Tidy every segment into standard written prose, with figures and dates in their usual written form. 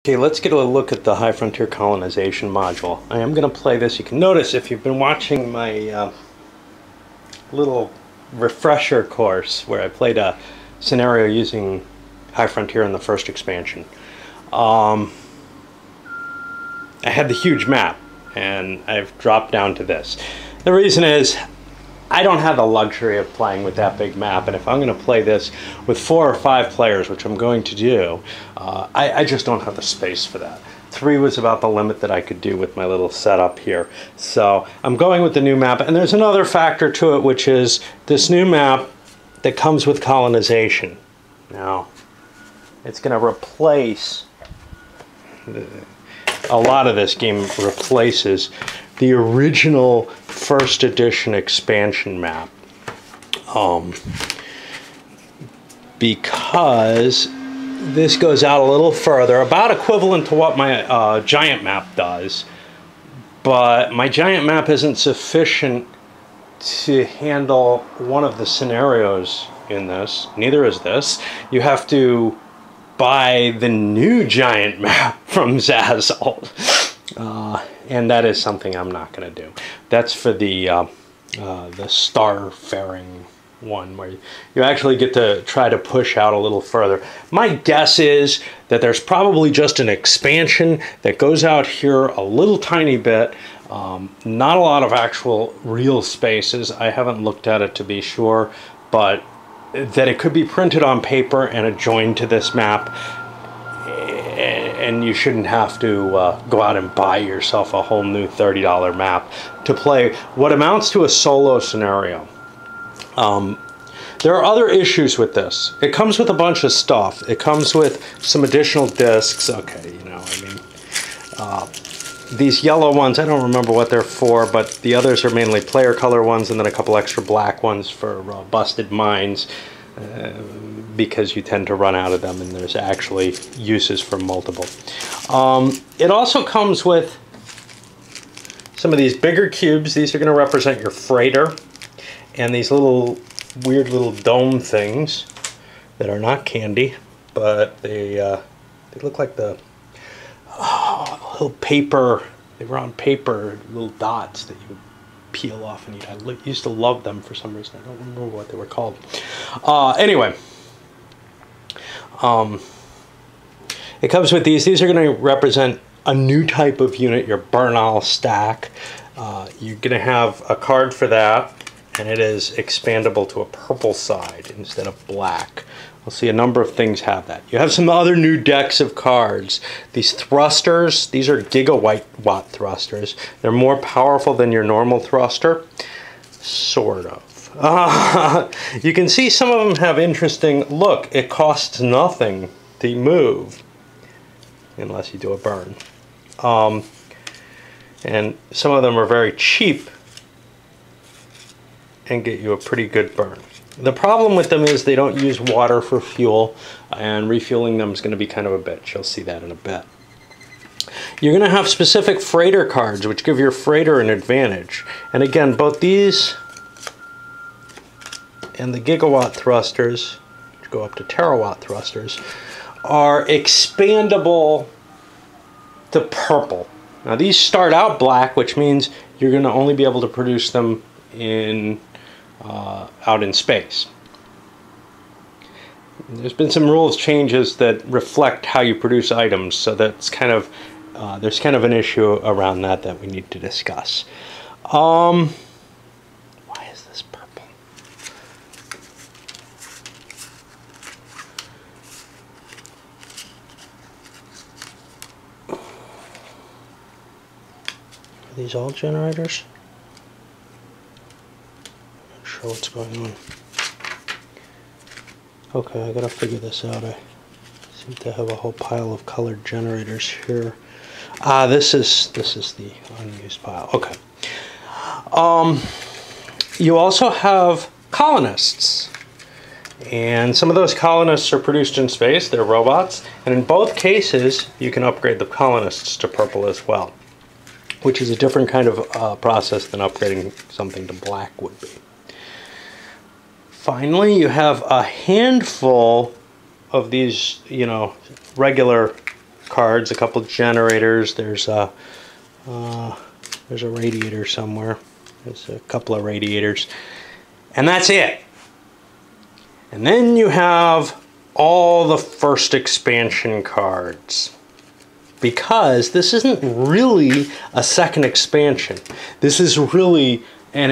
Okay, let's get a look at the High Frontier Colonization module. I am going to play this. You can notice if you've been watching my little refresher course where I played a scenario using High Frontier in the first expansion. I had the huge map and I've dropped down to this. The reason is I don't have the luxury of playing with that big map, and if I'm going to play this with 4 or 5 players, which I'm going to do, I just don't have the space for that. 3 was about the limit that I could do with my little setup here. So I'm going with the new map, and there's another factor to it, which is this new map that comes with colonization. Now, it's going to replace, a lot of this game replaces the original first edition expansion map, because this goes out a little further, about equivalent to what my giant map does, but my giant map isn't sufficient to handle one of the scenarios in this. Neither is this. You have to buy the new giant map from Zazzle. And that is something I'm not going to do. That's for the Starfaring one, where you actually get to try to push out a little further. My guess is that there's probably just an expansion that goes out here a little tiny bit. Not a lot of actual real spaces. I haven't looked at it to be sure, but that it could be printed on paper and adjoined to this map. And you shouldn't have to go out and buy yourself a whole new $30 map to play what amounts to a solo scenario. There are other issues with this. It comes with a bunch of stuff. It comes with some additional discs. Okay, you know, I mean, these yellow ones, I don't remember what they're for, but the others are mainly player color ones, and then a couple extra black ones for busted mines. Because you tend to run out of them, and there's actually uses for multiple. It also comes with some of these bigger cubes. These are going to represent your freighter, and these little weird little dome things that are not candy, but they look like the little paper. They were on paper, little dots that you peel off and eat. I used to love them for some reason. I don't remember what they were called. Anyway, it comes with these. These are going to represent a new type of unit, your Bernal stack. You're going to have a card for that, and it is expandable to a purple side instead of black. We'll see a number of things have that. You have some other new decks of cards. These thrusters, these are gigawatt thrusters. They're more powerful than your normal thruster. Sort of. You can see some of them have interesting, look, it costs nothing to move unless you do a burn. And some of them are very cheap and get you a pretty good burn. The problem with them is they don't use water for fuel, and refueling them is going to be kind of a bitch. You'll see that in a bit. You're going to have specific freighter cards, which give your freighter an advantage. And again, both these and the gigawatt thrusters, which go up to terawatt thrusters, are expandable to purple. Now these start out black, which means you're going to only be able to produce them in out in space. There's been some rules changes that reflect how you produce items, so that's kind of there's kind of an issue around that we need to discuss. Why is this purple? Are these all generators? What's going on? Okay, I gotta figure this out. I seem to have a whole pile of colored generators here. This is the unused pile. Okay. You also have colonists, and some of those colonists are produced in space. They're robots, and in both cases, you can upgrade the colonists to purple as well, which is a different kind of process than upgrading something to black would be. Finally, you have a handful of these, you know, regular cards, a couple generators. There's a radiator somewhere. There's a couple of radiators. And that's it. And then you have all the first expansion cards. Because this isn't really a second expansion. This is really an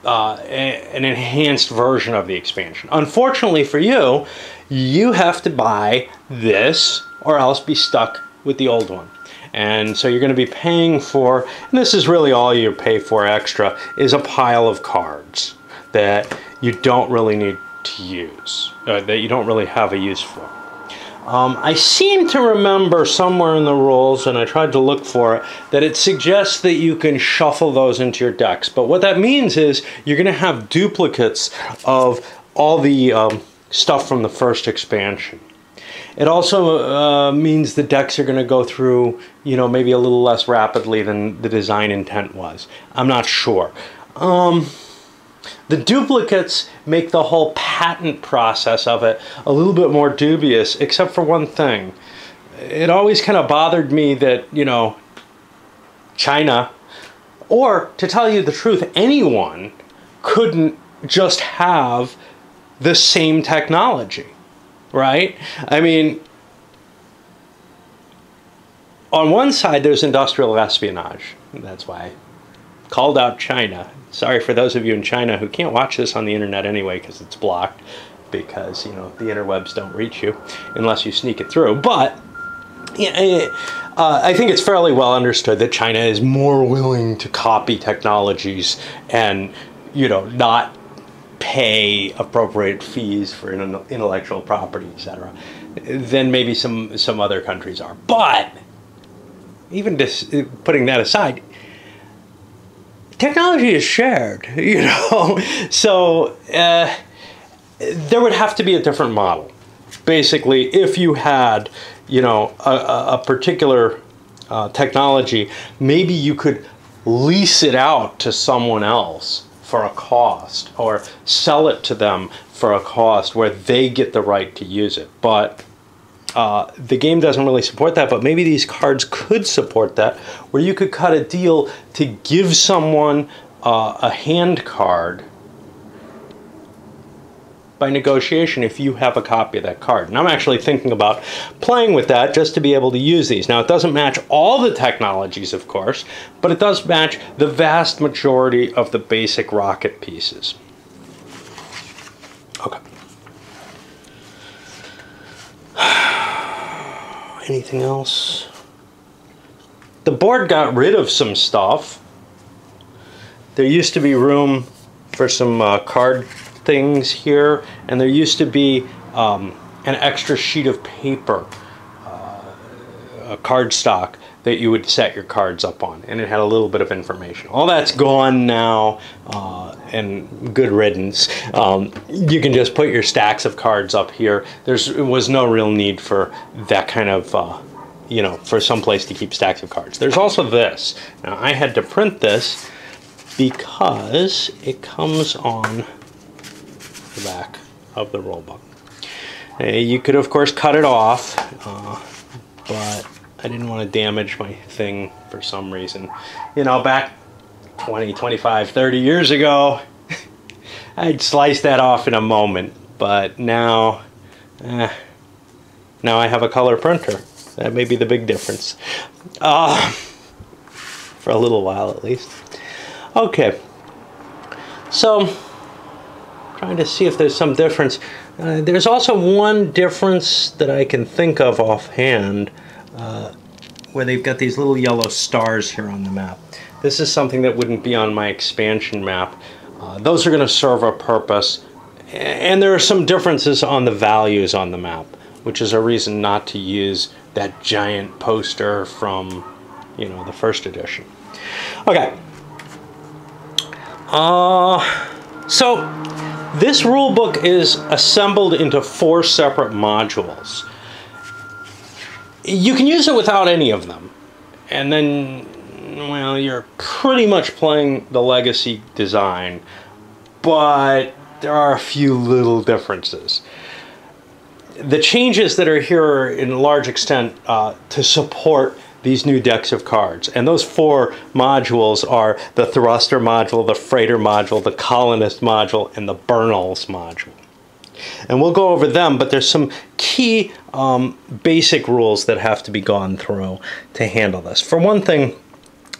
enhanced version of the expansion. Unfortunately for you, you have to buy this or else be stuck with the old one. And so you're going to be paying for, and this is really all you pay for extra, is a pile of cards that you don't really need to use, that you don't really have a use for. I seem to remember somewhere in the rules, and I tried to look for it, that it suggests that you can shuffle those into your decks. But what that means is you're going to have duplicates of all the stuff from the first expansion. It also means the decks are going to go through, you know, maybe a little less rapidly than the design intent was. I'm not sure. The duplicates make the whole patent process of it a little bit more dubious, except for one thing. It always kind of bothered me that, you know, China, or to tell you the truth, anyone couldn't just have the same technology, right? I mean, on one side there's industrial espionage. That's why I called out China. Sorry for those of you in China who can't watch this on the internet anyway because it's blocked, because, you know, the interwebs don't reach you unless you sneak it through. But yeah, I think it's fairly well understood that China is more willing to copy technologies and, you know, not pay appropriate fees for intellectual property, etc., than maybe some other countries are. But even just putting that aside, technology is shared, you know, so there would have to be a different model. Basically, if you had, you know, a particular technology, maybe you could lease it out to someone else for a cost, or sell it to them for a cost where they get the right to use it. But the game doesn't really support that, but maybe these cards could support that, where you could cut a deal to give someone a hand card by negotiation if you have a copy of that card. And I'm actually thinking about playing with that just to be able to use these. Now, it doesn't match all the technologies, of course, but it does match the vast majority of the basic rocket pieces. Okay. Anything else? The board got rid of some stuff. There used to be room for some card things here, and there used to be an extra sheet of paper, a card stock that you would set your cards up on, and it had a little bit of information. All that's gone now, and good riddance. You can just put your stacks of cards up here. There was no real need for that kind of, you know, for some place to keep stacks of cards. There's also this. Now, I had to print this because it comes on the back of the rulebook. You could, of course, cut it off, but I didn't want to damage my thing for some reason. You know, back 20, 25, 30 years ago, I'd slice that off in a moment, but now, now I have a color printer. That may be the big difference. For a little while at least. Okay, so trying to see if there's some difference. There's also one difference that I can think of offhand, where they've got these little yellow stars here on the map. This is something that wouldn't be on my expansion map. Those are going to serve a purpose, and there are some differences on the values on the map, which is a reason not to use that giant poster from, you know, the first edition. Okay. So this rule book is assembled into 4 separate modules. You can use it without any of them, and then, well, you're pretty much playing the legacy design, but there are a few little differences. the changes that are here are in large extent to support these new decks of cards. And those 4 modules are the Thruster module, the Freighter module, the Colonist module, and the Bernals module. And we'll go over them, but there's some key basic rules that have to be gone through to handle this. For one thing,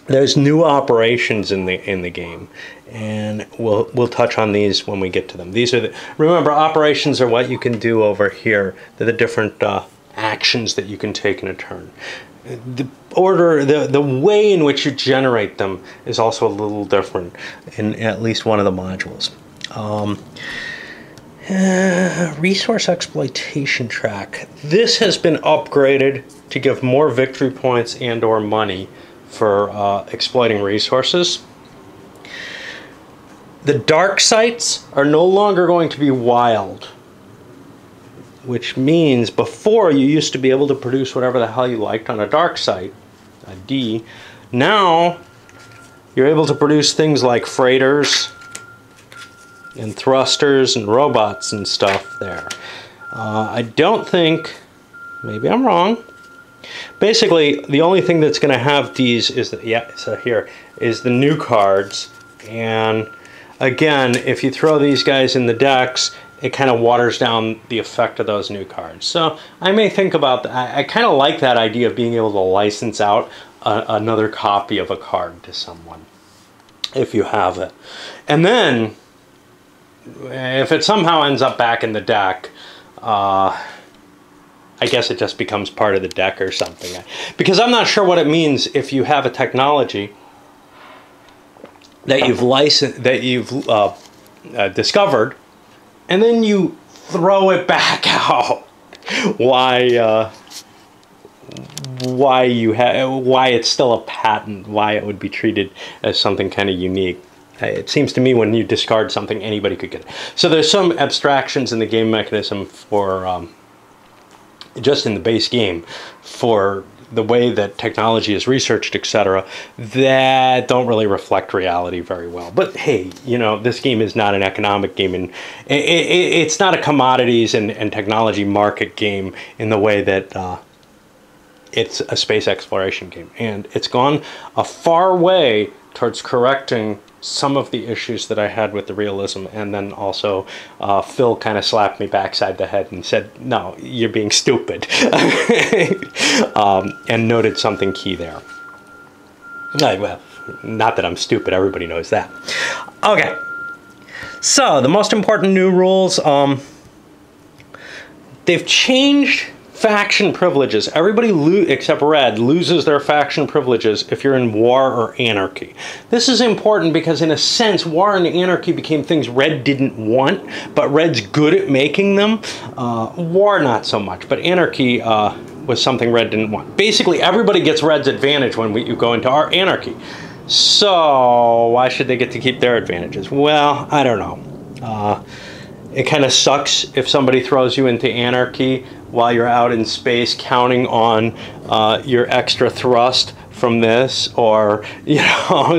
there's new operations in the game, and we'll touch on these when we get to them. These are remember, operations are what you can do over here. They're the different actions that you can take in a turn. The order, the way in which you generate them is also a little different in at least one of the modules. Resource exploitation track. This has been upgraded to give more victory points and or money for exploiting resources. The dark sites are no longer going to be wild, which means before you used to be able to produce whatever the hell you liked on a dark site, a D. Now you're able to produce things like freighters and thrusters and robots and stuff there. I don't think, maybe I'm wrong. Basically, the only thing that's going to have these is here is the new cards. And again, if you throw these guys in the decks, it kind of waters down the effect of those new cards. So I may think about that. I kind of like that idea of being able to license out another copy of a card to someone if you have it. And then if it somehow ends up back in the deck, I guess it just becomes part of the deck or something. Because I'm not sure what it means if you have a technology that you've licensed, that you've discovered, and then you throw it back out. Why it's still a patent? Why it would be treated as something kind of unique? It seems to me when you discard something, anybody could get it. So there's some abstractions in the game mechanism for just in the base game for the way that technology is researched, etc., that don't really reflect reality very well. But hey, you know, this game is not an economic game, and it's not a commodities and technology market game in the way that it's a space exploration game. And it's gone a far way towards correcting some of the issues that I had with the realism, and then also Phil kind of slapped me backside the head and said, no, you're being stupid, and noted something key there. Well, not that I'm stupid, everybody knows that. Okay, so the most important new rules, they've changed faction privileges. Everybody except Red loses their faction privileges if you're in war or anarchy. This is important because in a sense war and anarchy became things Red didn't want, but Red's good at making them. War not so much, but anarchy was something Red didn't want. Basically everybody gets Red's advantage when you go into our anarchy. So why should they get to keep their advantages? Well, I don't know. It kind of sucks if somebody throws you into anarchy while you're out in space counting on your extra thrust from this, or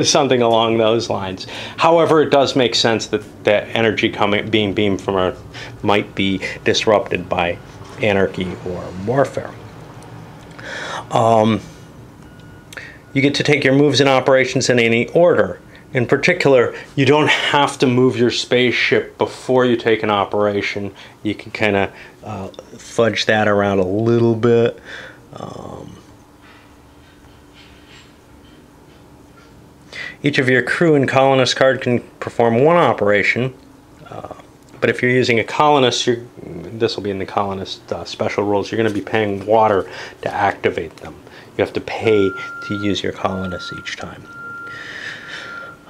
something along those lines. However, it does make sense that the energy being beamed from Earth might be disrupted by anarchy or warfare. You get to take your moves and operations in any order. In particular, you don't have to move your spaceship before you take an operation. You can kind of fudge that around a little bit. Each of your crew and colonist card can perform one operation. But if you're using a colonist, this will be in the colonist special rules, you're going to be paying water to activate them. You have to pay to use your colonists each time.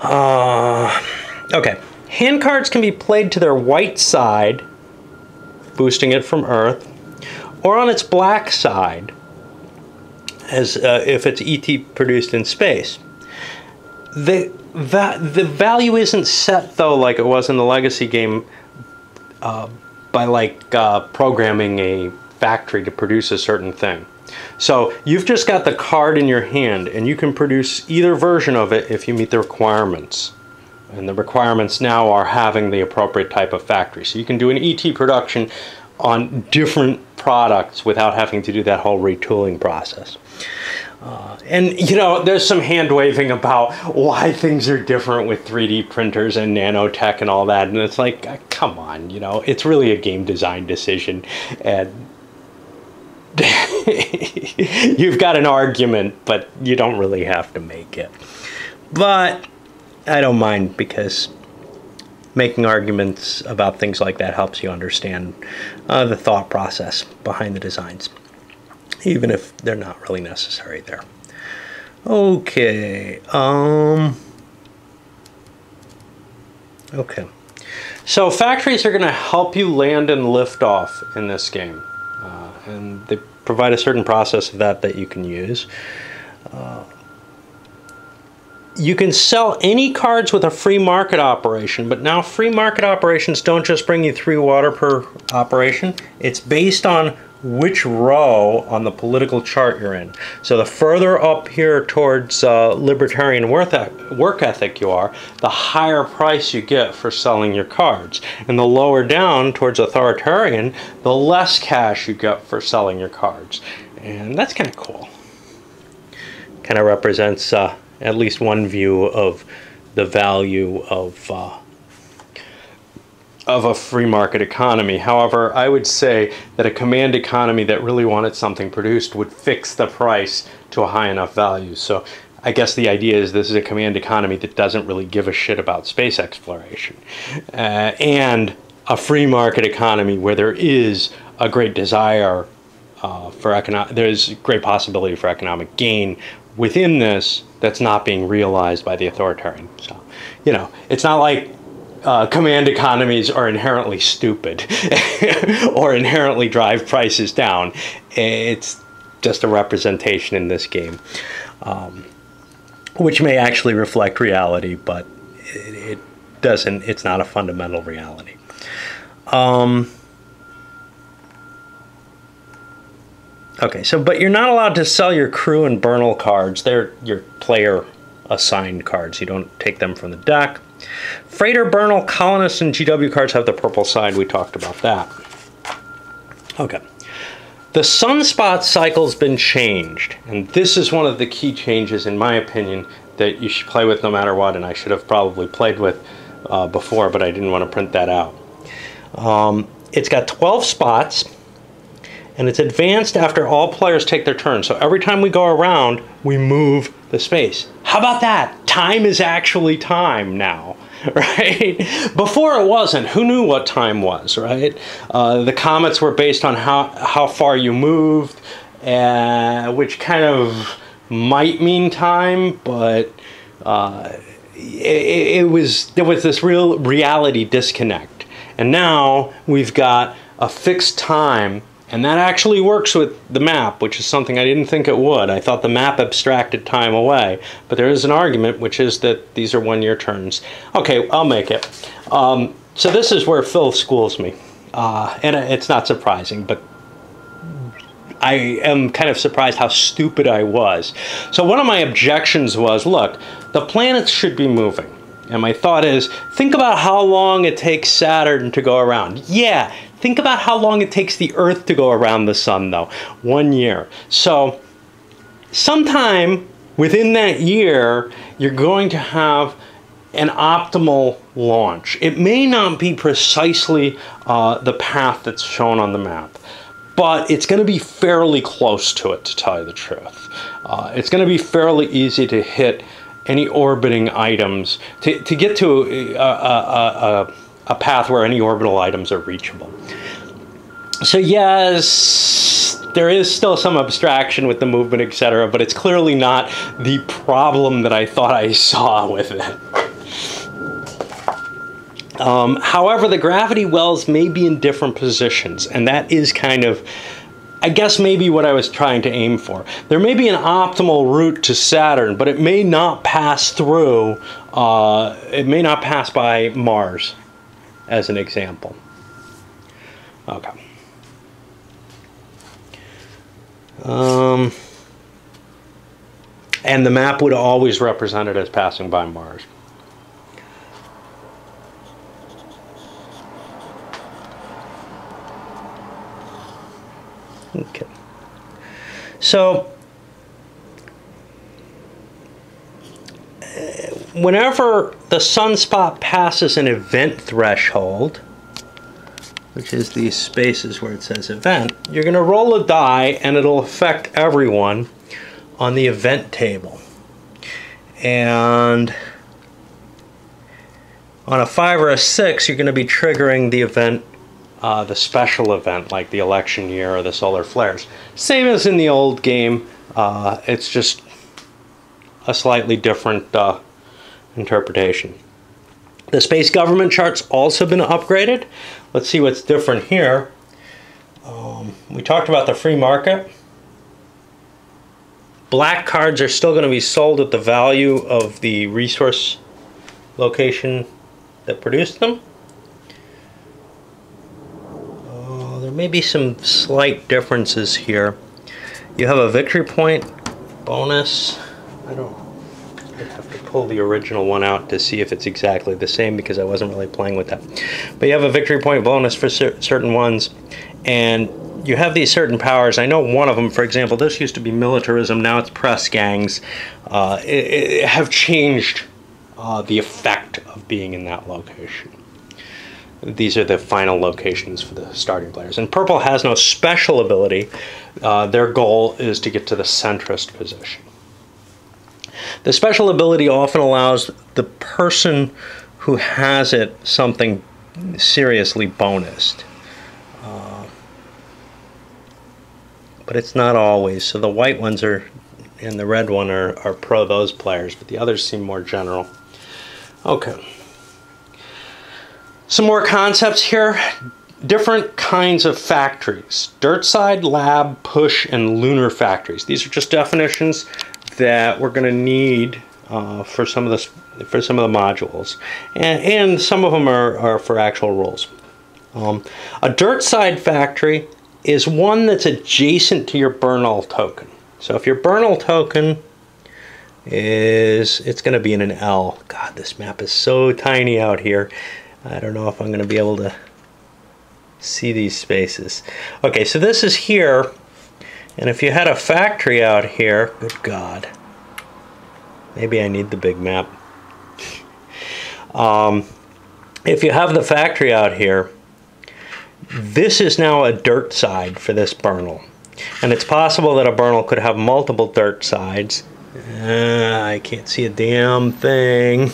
Okay, hand cards can be played to their white side, boosting it from Earth, or on its black side, as if it's ET produced in space. The value isn't set though, like it was in the Legacy game, by like programming a factory to produce a certain thing. So you've just got the card in your hand, and you can produce either version of it if you meet the requirements. And the requirements now are having the appropriate type of factory. So you can do an ET production on different products without having to do that whole retooling process. And, you know, there's some hand-waving about why things are different with 3D printers and nanotech and all that. And it's like, come on, you know, it's really a game design decision. And you've got an argument, but you don't really have to make it. But I don't mind, because making arguments about things like that helps you understand the thought process behind the designs, even if they're not really necessary there. Okay. Okay. So factories are going to help you land and lift off in this game. And they provide a certain process of that you can use. You can sell any cards with a free market operation, but now free market operations don't just bring you 3 water per operation. It's based on which row on the political chart you're in. So the further up here towards libertarian work ethic you are, the higher price you get for selling your cards. And the lower down towards authoritarian, the less cash you get for selling your cards. And that's kind of cool. Kind of represents at least one view of the value of a free market economy. However, I would say that a command economy that really wanted something produced would fix the price to a high enough value. So I guess the idea is this is a command economy that doesn't really give a shit about space exploration. And a free market economy where there is a great desire there's great possibility for economic gain within this that's not being realized by the authoritarian. So, you know, it's not like command economies are inherently stupid or inherently drive prices down. It's just a representation in this game, which may actually reflect reality, but it doesn't. It's not a fundamental reality. Okay, so but you're not allowed to sell your crew and Bernal cards. They're your player assigned cards. You don't take them from the deck. Freighter, Bernal, Colonist, and GW cards have the purple side. We talked about that. Okay. The sunspot cycle's been changed, and this is one of the key changes, in my opinion, that you should play with no matter what, and I should have probably played with before, but I didn't want to print that out. It's got 12 spots, and it's advanced after all players take their turn. So every time we go around, we move the space. How about that? Time is actually time now, right? Before it wasn't. Who knew what time was, right? The comets were based on how far you moved, which kind of might mean time, but there was this real reality disconnect. And now we've got a fixed time. And that actually works with the map, which is something I didn't think it would. I thought the map abstracted time away. But there is an argument, which is that these are one-year turns. Okay, I'll make it. So this is where Phil schools me. And it's not surprising, but I am kind of surprised how stupid I was. So one of my objections was, look, the planets should be moving. And my thought is, think about how long it takes Saturn to go around. Yeah. Think about how long it takes the Earth to go around the sun, though. 1 year. So sometime within that year, you're going to have an optimal launch. It may not be precisely the path that's shown on the map, but it's going to be fairly close to it, to tell you the truth. It's going to be fairly easy to hit any orbiting items, to get to a path where any orbital items are reachable. So yes, there is still some abstraction with the movement, etc., but it's clearly not the problem that I thought I saw with it. However, the gravity wells may be in different positions, and that is kind of, I guess, maybe what I was trying to aim for. There may be an optimal route to Saturn, but it may not pass through, it may not pass by Mars, as an example. Okay. And the map would always represent it as passing by Mars. Okay. So, whenever the sunspot passes an event threshold, which is these spaces where it says event, you're going to roll a die and it'll affect everyone on the event table. And on a 5 or a 6, you're going to be triggering the event, the special event, like the election year or the solar flares. Same as in the old game, it's just a slightly different interpretation. The space government chart's also been upgraded. Let's see what's different here. We talked about the free market. Black cards are still going to be sold at the value of the resource location that produced them. There may be some slight differences here. You have a victory point bonus. I'd have to pull the original one out to see if it's exactly the same because I wasn't really playing with that. But you have a victory point bonus for certain ones, and you have these certain powers. I know one of them, for example, this used to be militarism, now it's press gangs, have changed the effect of being in that location. These are the final locations for the starting players. And purple has no special ability. Their goal is to get to the centrist position. The special ability often allows the person who has it something seriously bonused. But it's not always. So the white ones are, and the red one are pro those players, but the others seem more general. Okay. Some more concepts here. Different kinds of factories. Dirt side, lab, push, and lunar factories. These are just definitions that we're going to need for some of the modules, and some of them are for actual rules. A dirt side factory is one that's adjacent to your Bernal token. So if your Bernal token it's going to be in an L. God, this map is so tiny out here. I don't know if I'm going to be able to see these spaces. Okay, so this is here, and if you had a factory out here, good God, maybe I need the big map. If you have the factory out here, this is now a dirt side for this Bernal. And it's possible that a Bernal could have multiple dirt sides. I can't see a damn thing.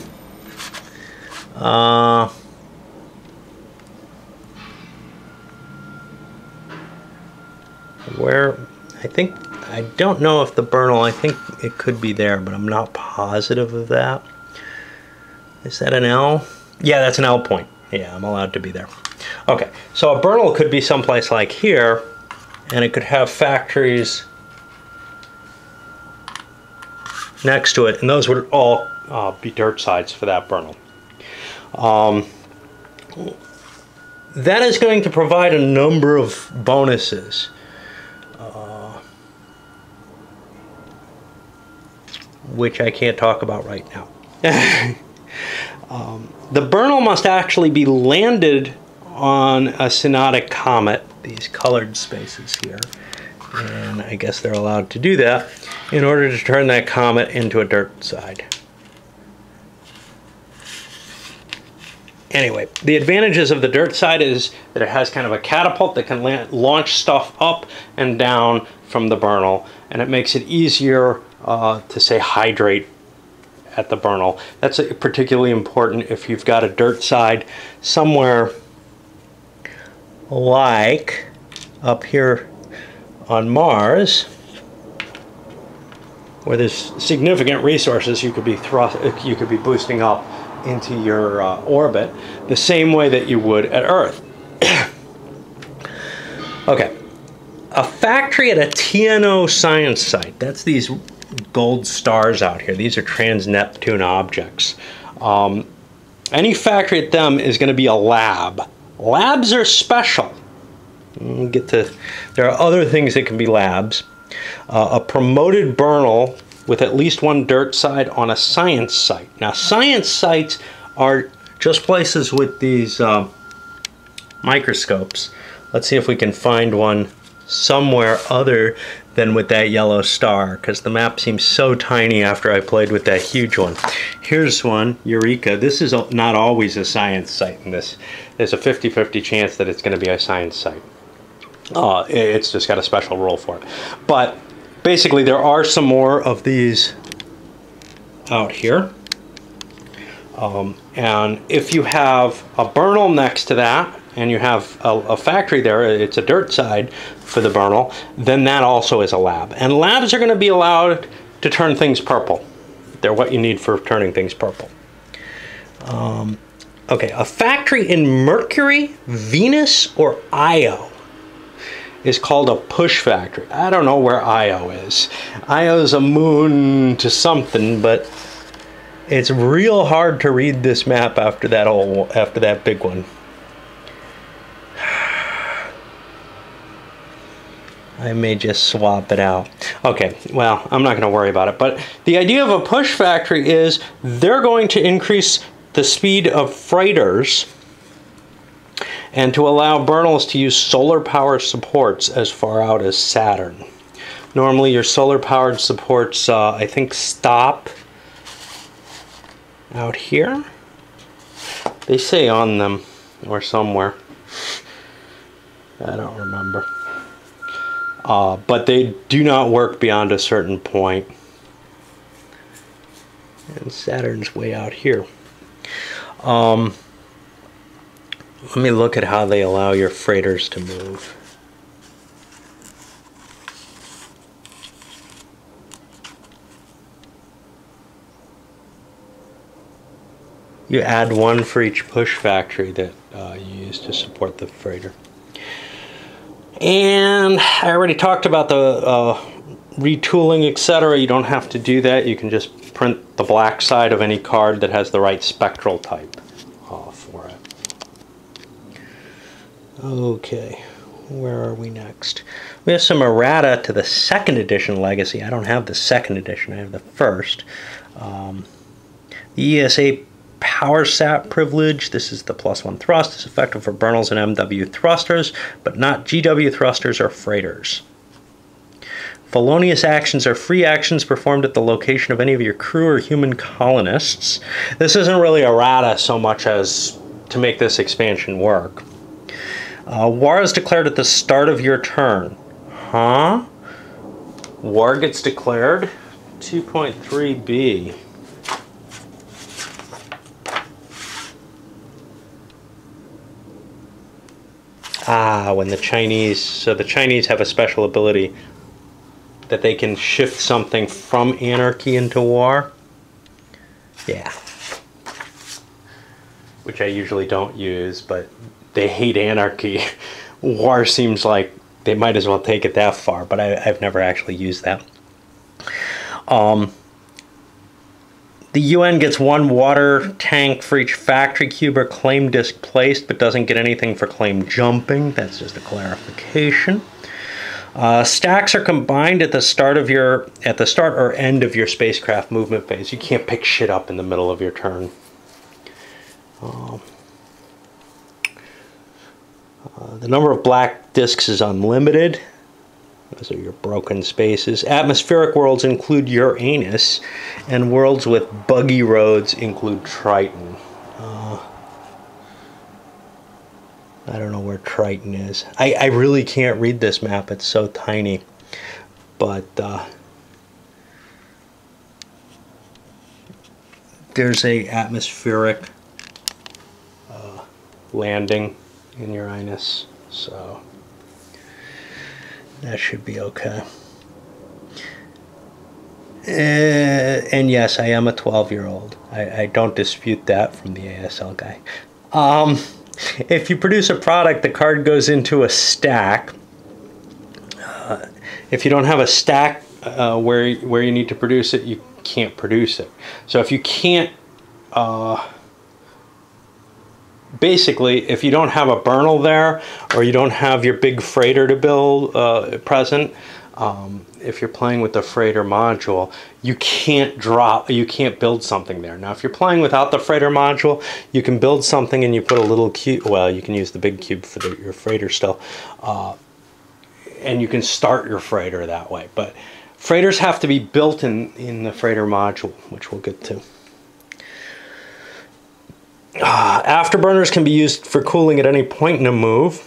Where, I don't know if the Bernal, I think it could be there, but I'm not positive of that. Is that an L? Yeah, that's an L point. Yeah, I'm allowed to be there. Okay, so a Bernal could be someplace like here, and it could have factories next to it, and those would all be dirt sides for that Bernal. That is going to provide a number of bonuses. Which I can't talk about right now. The Bernal must actually be landed on a synodic comet, these colored spaces here, and I guess they're allowed to do that in order to turn that comet into a dirt side. Anyway, the advantages of the dirt side is that it has kind of a catapult that can launch stuff up and down from the Bernal, and it makes it easier to say hydrate at the Bernal. That's particularly important if you've got a dirt side somewhere like up here on Mars, where there's significant resources you could be boosting up into your orbit the same way that you would at Earth. Okay, a factory at a TNO science site. That's these gold stars out here. These are trans-Neptune objects. Any factory at them is going to be a lab. Labs are special. We'll get to, there are other things that can be labs. A promoted Bernal with at least one dirt side on a science site. Now, science sites are just places with these microscopes. Let's see if we can find one somewhere other than with that yellow star, because the map seems so tiny after I played with that huge one. Here's one, Eureka. This is not always a science site in this. There's a 50-50 chance that it's going to be a science site. It's just got a special rule for it. But basically there are some more of these out here. And if you have a Bernal next to that, and you have a factory there, it's a dirt side for the Bernal, then that also is a lab. And labs are going to be allowed to turn things purple. They're what you need for turning things purple. Okay, a factory in Mercury, Venus, or Io is called a push factory. I don't know where Io is. Io is a moon to something, but it's real hard to read this map after that big one. I may just swap it out. Okay, well, I'm not going to worry about it. But the idea of a push factory is they're going to increase the speed of freighters and to allow Bernals to use solar power supports as far out as Saturn. Normally your solar powered supports, I think, stop out here. They say on them or somewhere. I don't remember. But they do not work beyond a certain point. And Saturn's way out here. Let me look at how they allow your freighters to move. You add one for each push factory that you use to support the freighter. And I already talked about the retooling, etc. You don't have to do that. You can just print the black side of any card that has the right spectral type for it. Okay, where are we next? We have some errata to the 2nd edition Legacy. I don't have the 2nd edition, I have the 1st. The ESA Power Sap privilege. This is the +1 thrust. It's effective for Bernals and MW thrusters, but not GW thrusters or freighters. Felonious actions are free actions performed at the location of any of your crew or human colonists. This isn't really errata so much as to make this expansion work. War is declared at the start of your turn. Huh? War gets declared? 2.3b. When the Chinese, so the Chinese have a special ability that they can shift something from anarchy into war. Yeah. Which I usually don't use, but they hate anarchy. War seems like they might as well take it that far, but I've never actually used that. The UN gets 1 water tank for each factory cube or claim disc placed, but doesn't get anything for claim jumping. That's just a clarification. Stacks are combined at the start or end of your spacecraft movement phase. You can't pick shit up in the middle of your turn. The number of black discs is unlimited. Those are your broken spaces. Atmospheric worlds include Uranus, and worlds with buggy roads include Triton. I don't know where Triton is. I really can't read this map. It's so tiny. But there's a atmospheric landing in Uranus, so that should be okay. And yes, I am a 12-year-old. I don't dispute that from the ASL guy. If you produce a product, the card goes into a stack. If you don't have a stack where you need to produce it, you can't produce it. So if you can't, basically, if you don't have a Bernal there, or you don't have your big freighter to build present, if you're playing with the freighter module, you can't build something there. Now, if you're playing without the freighter module, you can build something and you put a little cube. Well, you can use the big cube for your freighter still. and you can start your freighter that way. But freighters have to be built in the freighter module, which we'll get to. Afterburners can be used for cooling at any point in a move.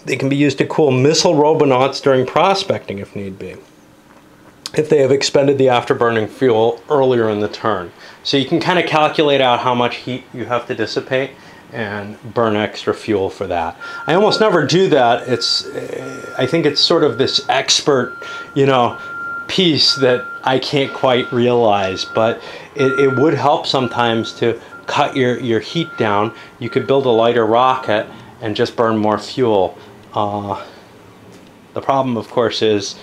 They can be used to cool missile robonauts during prospecting if need be, if they have expended the afterburning fuel earlier in the turn. So you can kind of calculate out how much heat you have to dissipate and burn extra fuel for that. I almost never do that. I think it's sort of this expert, you know, piece that I can't quite realize, but it would help sometimes to cut your heat down. You could build a lighter rocket and just burn more fuel. The problem, of course, is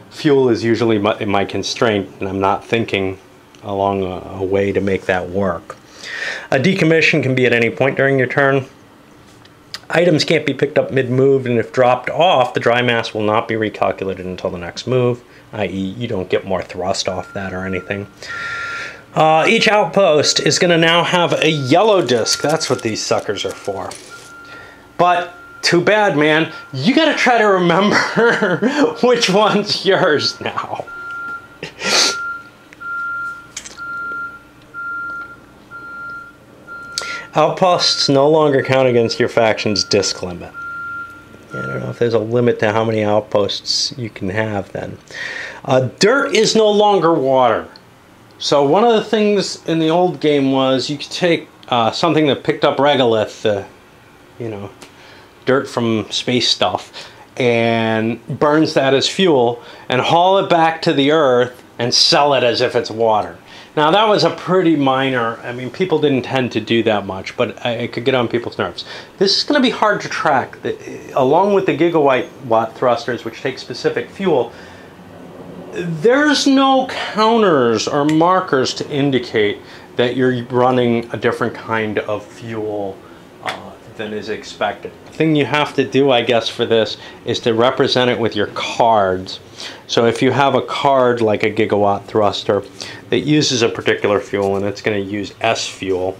fuel is usually my constraint, and I'm not thinking along a way to make that work. A decommission can be at any point during your turn. Items can't be picked up mid-move, and if dropped off, the dry mass will not be recalculated until the next move, i.e. you don't get more thrust off that or anything. Each outpost is going to now have a yellow disc. That's what these suckers are for. But too bad, man. You got to try to remember which one's yours now. Outposts no longer count against your faction's disc limit. I don't know if there's a limit to how many outposts you can have then. Dirt is no longer water. So one of the things in the old game was you could take something that picked up regolith, you know, dirt from space stuff, and burns that as fuel and haul it back to the Earth and sell it as if it's water. Now that was a pretty minor, I mean, people didn't tend to do that much, but it could get on people's nerves. This is going to be hard to track. Along with the gigawatt thrusters, which take specific fuel, there's no counters or markers to indicate that you're running a different kind of fuel than is expected. The thing you have to do, I guess, for this is to represent it with your cards. So if you have a card like a gigawatt thruster that uses a particular fuel and it's going to use S fuel,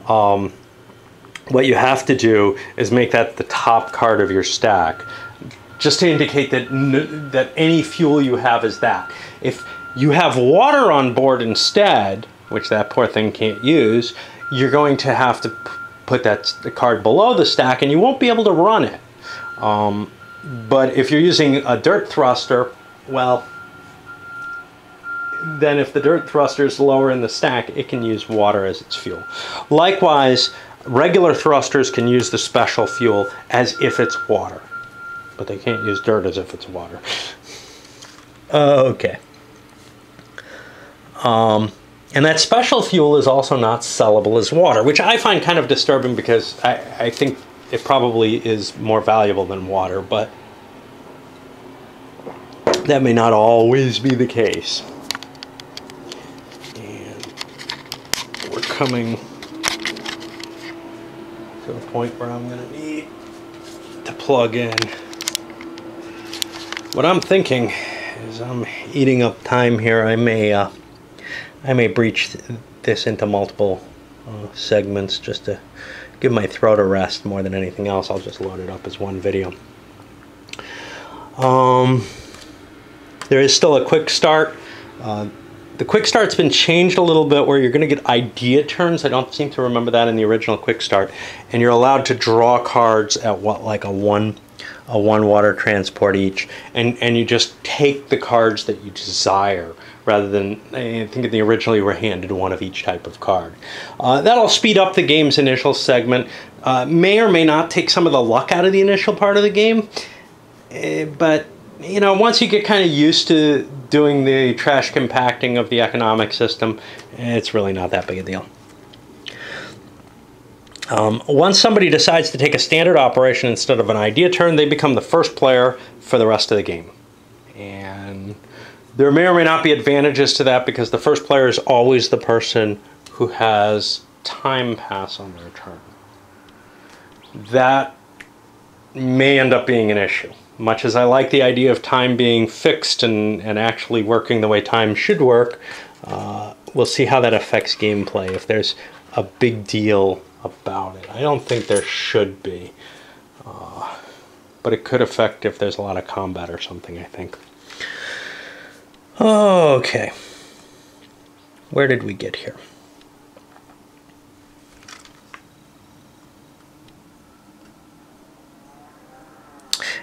what you have to do is make that the top card of your stack, just to indicate that any fuel you have is that. If you have water on board instead, which that poor thing can't use, you're going to have to put the card below the stack and you won't be able to run it. But if you're using a dirt thruster, well, then if the dirt thruster is lower in the stack, it can use water as its fuel. Likewise, regular thrusters can use the special fuel as if it's water, but they can't use dirt as if it's water. Okay. And that special fuel is also not sellable as water, which I find kind of disturbing because I think it probably is more valuable than water, but that may not always be the case. And we're coming to a point where I'm going to need to plug in. What I'm thinking is I'm eating up time here. I may breach this into multiple segments just to give my throat a rest more than anything else. I'll just load it up as one video. There is still a quick start. The quick start's been changed a little bit where you're going to get idea turns. I don't seem to remember that in the original quick start. And you're allowed to draw cards at what, like a one water transport each. And you just take the cards that you desire, rather than, I think in the original you were handed one of each type of card. That'll speed up the game's initial segment. May or may not take some of the luck out of the initial part of the game. But, you know, once you get kind of used to doing the trash compacting of the economic system, it's really not that big a deal. Once somebody decides to take a standard operation instead of an idea turn, they become the first player for the rest of the game. And there may or may not be advantages to that because the first player is always the person who has time pass on their turn. That may end up being an issue. Much as I like the idea of time being fixed and actually working the way time should work, we'll see how that affects gameplay, if there's a big deal about it. I don't think there should be. but it could affect if there's a lot of combat or something, I think. Okay. Where did we get here?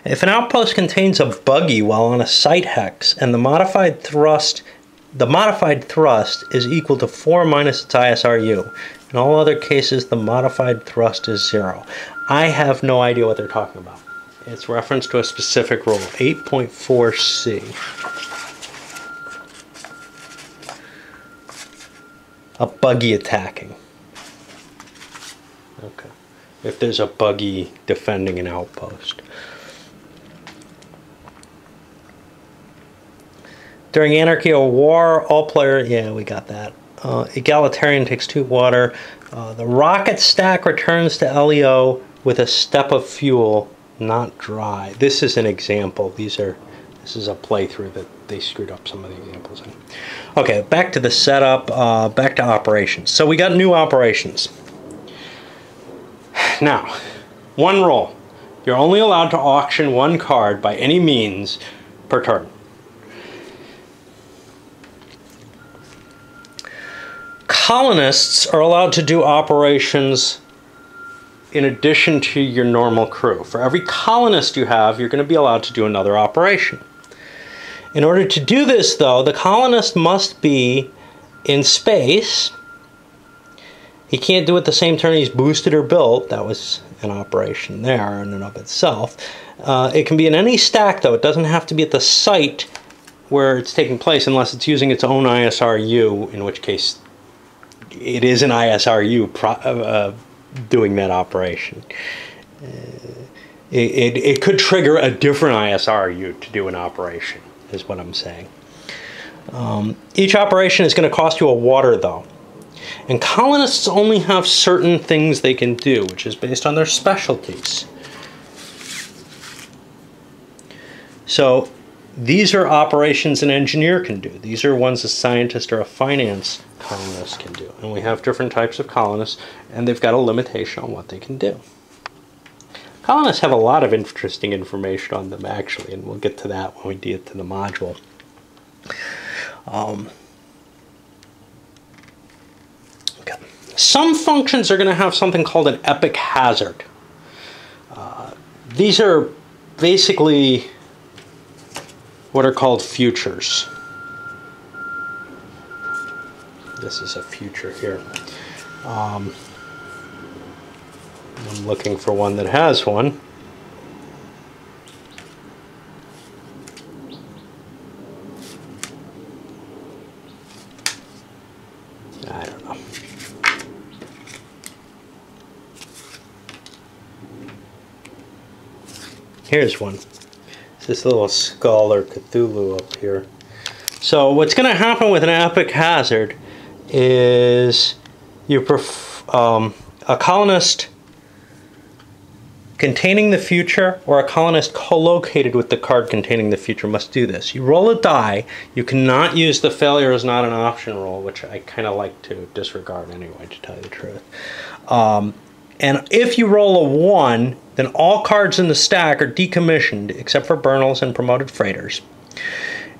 If an outpost contains a buggy while on a site hex and the modified thrust is equal to 4 minus its ISRU. In all other cases, the modified thrust is 0. I have no idea what they're talking about. It's reference to a specific rule, 8.4c. A buggy attacking. Okay. If there's a buggy defending an outpost. During Anarchy or War, all players... Yeah, we got that. Egalitarian takes 2 water. The rocket stack returns to LEO with a step of fuel, not dry. This is an example. This is a playthrough that they screwed up some of the examples in. Okay, back to the setup, back to operations. So we got new operations. Now, one rule. You're only allowed to auction 1 card by any means per turn. Colonists are allowed to do operations in addition to your normal crew. For every colonist you have, you're going to be allowed to do another operation. In order to do this, though, the colonist must be in space. He can't do it the same turn he's boosted or built. That was an operation there in and of itself. It can be in any stack, though. It doesn't have to be at the site where it's taking place unless it's using its own ISRU, in which case it is an ISRU doing that operation. It could trigger a different ISRU to do an operation, is what I'm saying. Each operation is going to cost you a water, though. And colonists only have certain things they can do, which is based on their specialties. So these are operations an engineer can do. These are ones a scientist or a finance colonist can do. And we have different types of colonists, and they've got a limitation on what they can do. Colonists have a lot of interesting information on them, actually, and we'll get to that when we get to the module. Okay. Some functions are going to have something called an epic hazard. These are basically what are called futures. This is a future here. I'm looking for one that has one. I don't know. Here's one. It's this little skull or Cthulhu up here. So what's going to happen with an epic hazard is a colonist containing the future or a colonist co-located with the card containing the future must do this. You roll a die. You cannot use the failure is not an option roll, which I kind of like to disregard anyway, to tell you the truth. And if you roll a 1, then all cards in the stack are decommissioned except for Burnals and promoted freighters.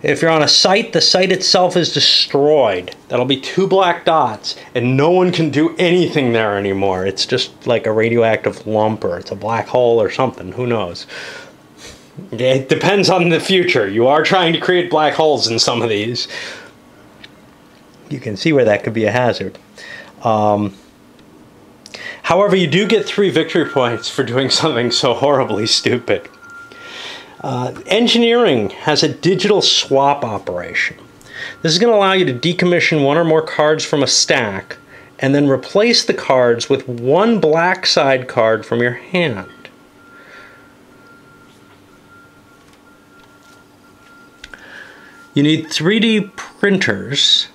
If you're on a site, the site itself is destroyed. That'll be 2 black dots, and no one can do anything there anymore. It's just like a radioactive lump, or it's a black hole or something. Who knows? It depends on the future. You are trying to create black holes in some of these. You can see where that could be a hazard. However, you do get 3 victory points for doing something so horribly stupid. Engineering has a digital swap operation. This is going to allow you to decommission 1 or more cards from a stack and then replace the cards with 1 black side card from your hand. You need 3D printers.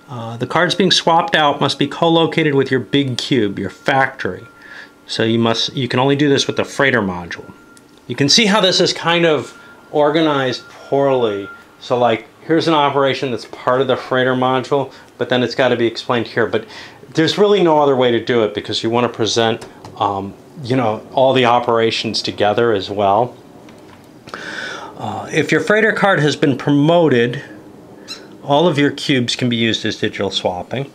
The cards being swapped out must be co-located with your big cube, your factory. So you can only do this with the freighter module. You can see how this is kind of organized poorly. So like, here's an operation that's part of the freighter module, but then it's got to be explained here. But there's really no other way to do it because you want to present you know, all the operations together as well. If your freighter card has been promoted, all of your cubes can be used as digital swapping.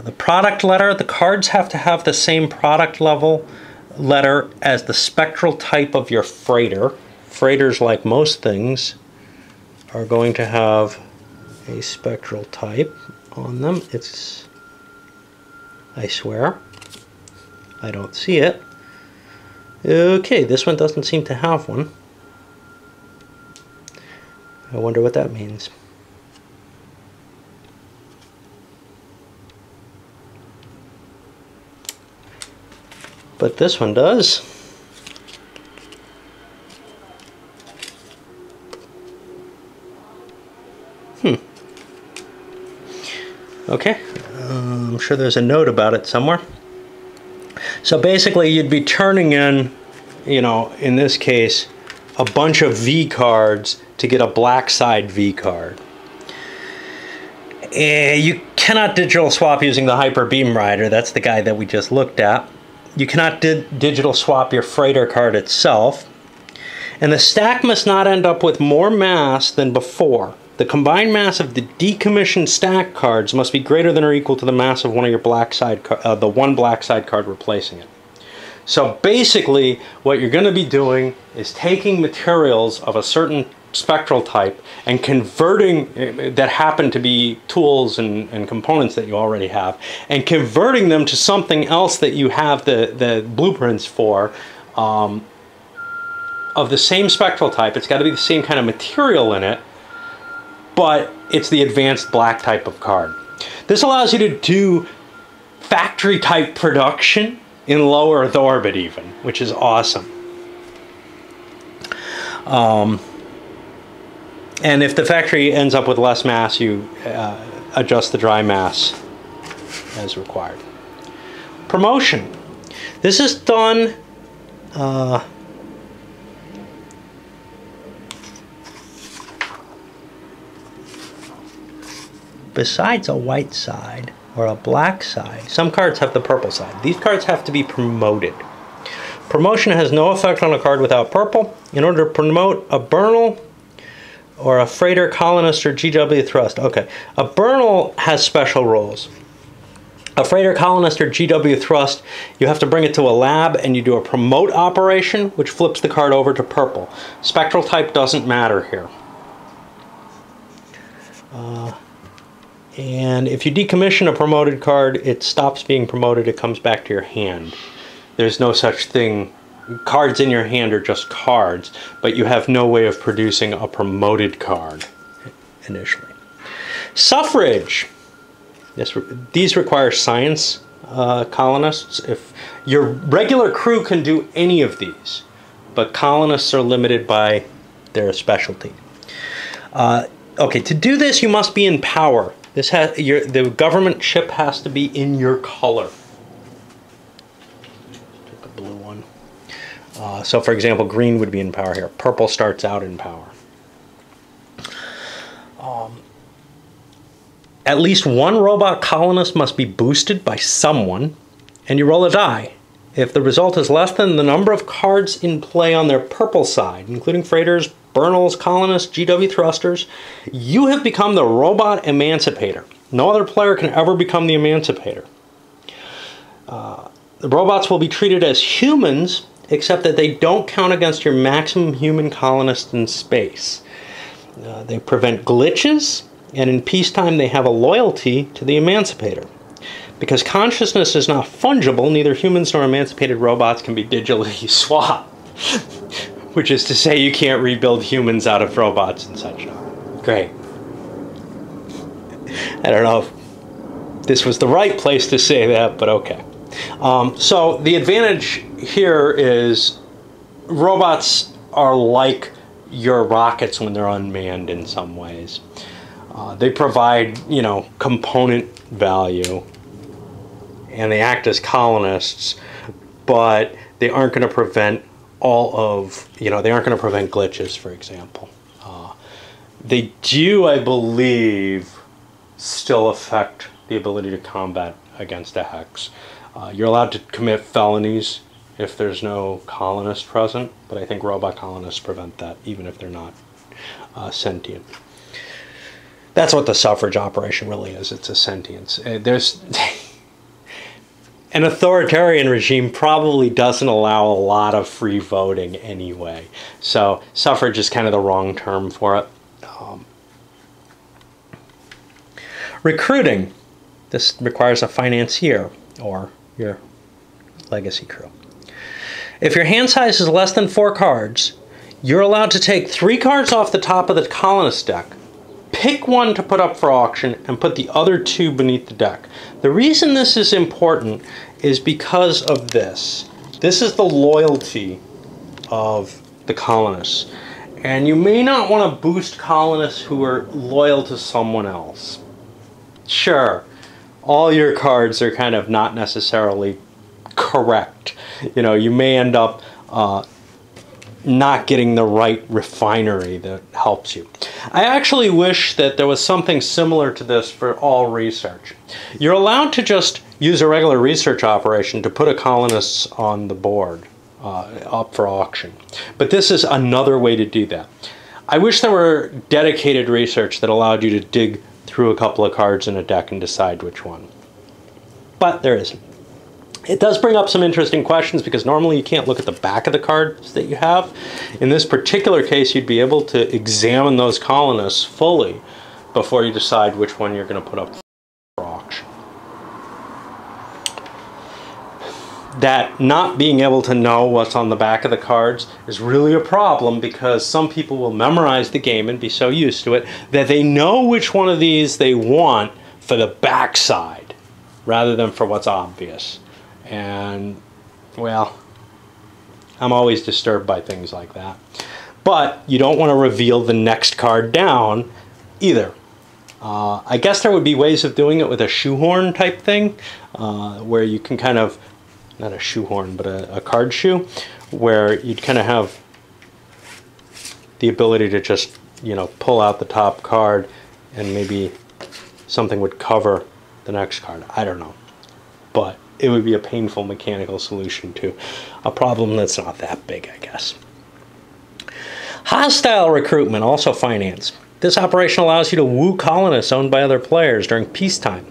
The product letter, the cards have to have the same product level letter as the spectral type of your freighter. Freighters, like most things, are going to have a spectral type on them. It's, I swear, I don't see it. Okay, this one doesn't seem to have one. I wonder what that means. But this one does. Okay, I'm sure there's a note about it somewhere. So basically you'd be turning in, you know, in this case, a bunch of V cards to get a black side V card. You cannot digital swap using the Hyper Beam Rider. That's the guy that we just looked at. You cannot digital swap your freighter card itself. And the stack must not end up with more mass than before. The combined mass of the decommissioned stack cards must be greater than or equal to the mass of one of your black side the one black side card replacing it. So basically, what you're going to be doing is taking materials of a certain spectral type and converting, that happen to be tools and components that you already have, and converting them to something else that you have the blueprints for, of the same spectral type. It's got to be the same kind of material in it, but it's the advanced black type of card. This allows you to do factory type production in low Earth orbit even, which is awesome. And if the factory ends up with less mass, you adjust the dry mass as required. Promotion. This is done besides a white side or a black side. Some cards have the purple side. These cards have to be promoted. Promotion has no effect on a card without purple. In order to promote a Bernal or a freighter, colonist, or GW thrust. Okay, a Bernal has special rules. A freighter, colonist, or GW thrust, you have to bring it to a lab and you do a promote operation, which flips the card over to purple. Spectral type doesn't matter here. And if you decommission a promoted card, it stops being promoted, it comes back to your hand. There's no such thing. Cards in your hand are just cards, but you have no way of producing a promoted card initially. Suffrage. These require science colonists. If your regular crew can do any of these, but colonists are limited by their specialty. Okay, to do this, you must be in power. The government ship has to be in your color. Take the blue one. So, for example, green would be in power here. Purple starts out in power. At least one robot colonist must be boosted by someone, and you roll a die. If the result is less than the number of cards in play on their purple side, including freighters, Bernals, colonists, GW thrusters, you have become the robot emancipator. No other player can ever become the emancipator. The robots will be treated as humans, except that they don't count against your maximum human colonist in space. They prevent glitches, and in peacetime they have a loyalty to the emancipator. Because consciousness is not fungible, neither humans nor emancipated robots can be digitally swapped. Which is to say you can't rebuild humans out of robots and such. Great. I don't know if this was the right place to say that, but okay. So the advantage here is robots are like your rockets when they're unmanned in some ways. They provide, you know, component value, and they act as colonists, but they aren't going to prevent all of, you know, they aren't going to prevent glitches, for example. They do, I believe, still affect the ability to combat against a hex. You're allowed to commit felonies if there's no colonist present, but I think robot colonists prevent that, even if they're not sentient. That's what the suffrage operation really is. It's a sentience. There's an authoritarian regime probably doesn't allow a lot of free voting anyway. So suffrage is kind of the wrong term for it. Recruiting. This requires a financier or your legacy crew. If your hand size is less than 4 cards, you're allowed to take 3 cards off the top of the colonist deck, pick one to put up for auction, and put the other 2 beneath the deck. The reason this is important is because of this. This is the loyalty of the colonists. And you may not want to boost colonists who are loyal to someone else. Sure, all your cards are kind of not necessarily correct. You know, you may end up not getting the right refinery that helps you. I actually wish that there was something similar to this for all research. You're allowed to just use a regular research operation to put a colonist on the board up for auction. But this is another way to do that. I wish there were dedicated research that allowed you to dig through a couple of cards in a deck and decide which one. But there isn't. It does bring up some interesting questions because normally you can't look at the back of the cards that you have. In this particular case, you'd be able to examine those colonists fully before you decide which one you're going to put up for auction. That not being able to know what's on the back of the cards is really a problem because some people will memorize the game and be so used to it that they know which one of these they want for the backside rather than for what's obvious. And, well, I'm always disturbed by things like that. But you don't want to reveal the next card down either. I guess there would be ways of doing it with a shoehorn type thing, where you can kind of, not a shoehorn, but a card shoe, where you'd kind of have the ability to just, you know, pull out the top card and maybe something would cover the next card. I don't know. But it would be a painful mechanical solution to a problem that's not that big, I guess. Hostile recruitment, also finance. This operation allows you to woo colonists owned by other players during peacetime.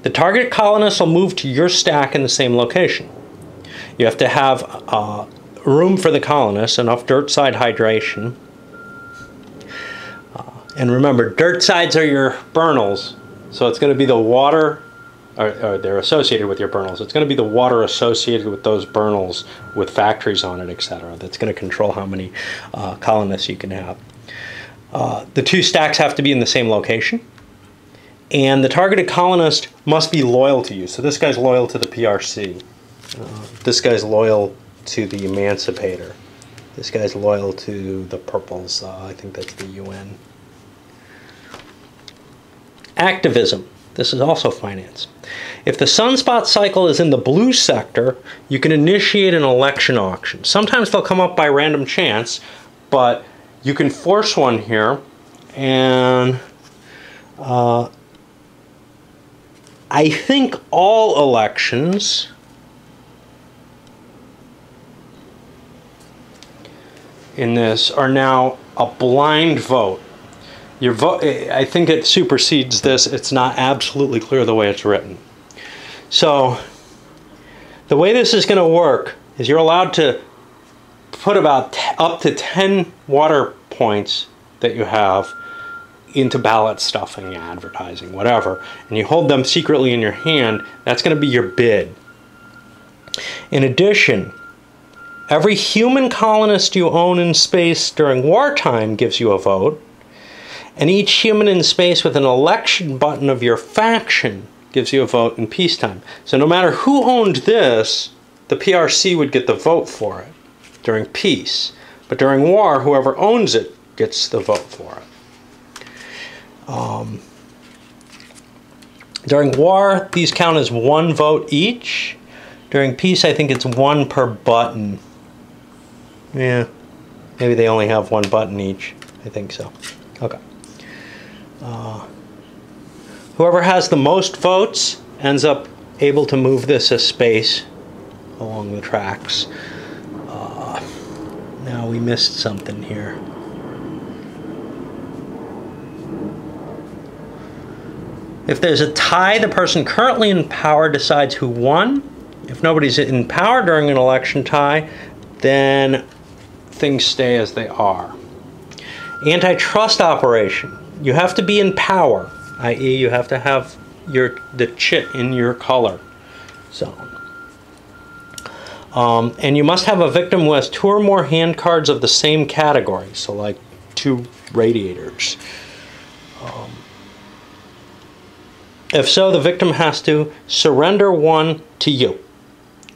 The target colonists will move to your stack in the same location. You have to have room for the colonists, enough dirt side hydration. And remember, dirt sides are your burnals, so it's going to be the water, or they're associated with your burnals. It's going to be the water associated with those burnals with factories on it, etc. That's going to control how many colonists you can have. The 2 stacks have to be in the same location. And the targeted colonist must be loyal to you. So this guy's loyal to the PRC. This guy's loyal to the Emancipator. This guy's loyal to the Purples. I think that's the UN. Activism. This is also finance. If the sunspot cycle is in the blue sector, you can initiate an election auction. Sometimes they'll come up by random chance, but you can force one here, and I think all elections in this are now a blind vote. Your vote, I think it supersedes this. It's not absolutely clear the way it's written. So the way this is going to work is you're allowed to put about up to 10 water points that you have into ballot stuffing, advertising, whatever, and you hold them secretly in your hand. That's going to be your bid. In addition, every human colonist you own in space during wartime gives you a vote, and each human in space with an election button of your faction gives you a vote in peacetime. So no matter who owned this, the PRC would get the vote for it during peace. But during war, whoever owns it gets the vote for it. During war, these count as 1 vote each. During peace, I think it's 1 per button. Yeah, maybe they only have 1 button each. I think so. Okay. Whoever has the most votes ends up able to move this a space along the tracks. Now we missed something here. If there's a tie, the person currently in power decides who won. If nobody's in power during an election tie, then things stay as they are. Antitrust operation. You have to be in power, i.e. you have to have the chit in your color zone. And you must have a victim who has 2 or more hand cards of the same category, so like 2 radiators. If so, the victim has to surrender 1 to you.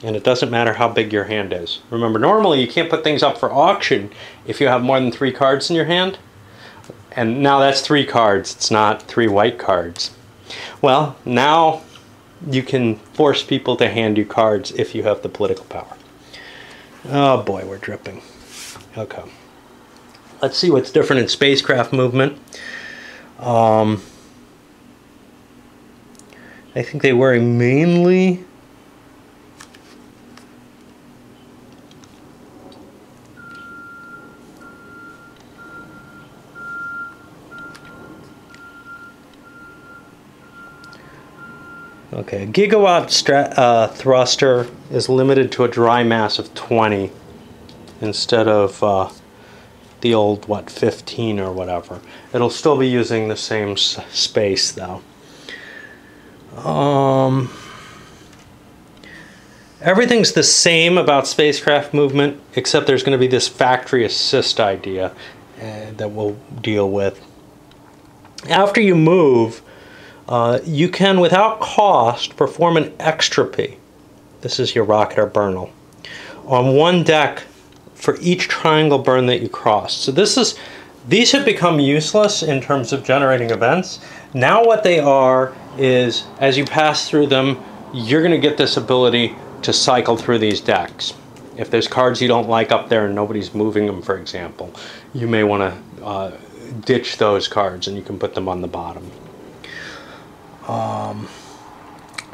And it doesn't matter how big your hand is. Remember, normally you can't put things up for auction if you have more than 3 cards in your hand. And now that's 3 cards, it's not 3 white cards. Well, now you can force people to hand you cards if you have the political power. Oh boy, we're dripping. Okay. Let's see what's different in spacecraft movement. I think they worry mainly okay, gigawatt thruster is limited to a dry mass of 20 instead of the old, 15 or whatever. It'll still be using the same space though. Everything's the same about spacecraft movement, except there's going to be this factory assist idea that we'll deal with. After you move, you can, without cost, perform an extropy. This is your rocket or burnel on one deck for each triangle burn that you cross. So these have become useless in terms of generating events. Now what they are is, as you pass through them, you're going to get this ability to cycle through these decks. If there's cards you don't like up there and nobody's moving them, for example, you may want to ditch those cards and you can put them on the bottom.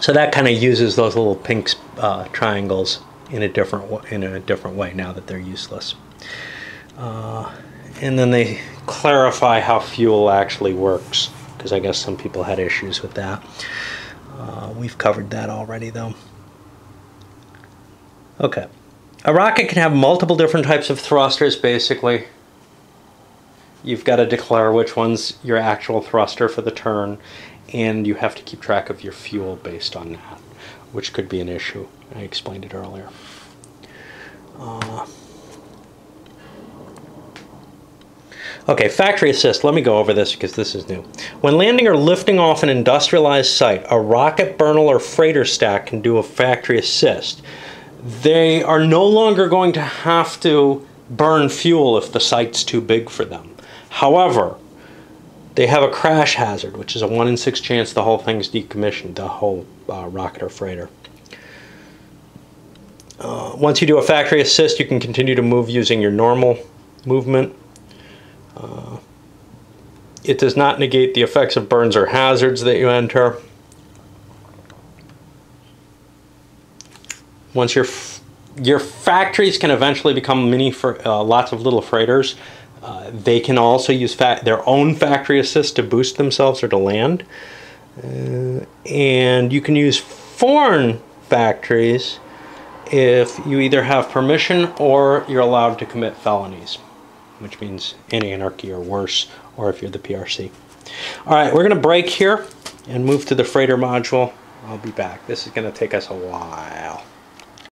So that kind of uses those little pink triangles in a different way now that they're useless. And then they clarify how fuel actually works, because I guess some people had issues with that. We've covered that already though. Okay. A rocket can have multiple different types of thrusters, basically. You've got to declare which one's your actual thruster for the turn, and you have to keep track of your fuel based on that, which could be an issue. I explained it earlier. Okay, factory assist. Let me go over this because this is new. When landing or lifting off an industrialized site, a rocket, burnel, or freighter stack can do a factory assist. They are no longer going to have to burn fuel if the site's too big for them. However, they have a crash hazard, which is a 1 in 6 chance the whole thing's decommissioned, the whole rocket or freighter. Once you do a factory assist, you can continue to move using your normal movement. It does not negate the effects of burns or hazards that you enter. Once your factories can eventually become lots of little freighters. They can also use their own factory assist to boost themselves or to land. And you can use foreign factories if you either have permission or you're allowed to commit felonies, which means anarchy or worse, or if you're the PRC. All right, we're going to break here and move to the freighter module. I'll be back. This is going to take us a while.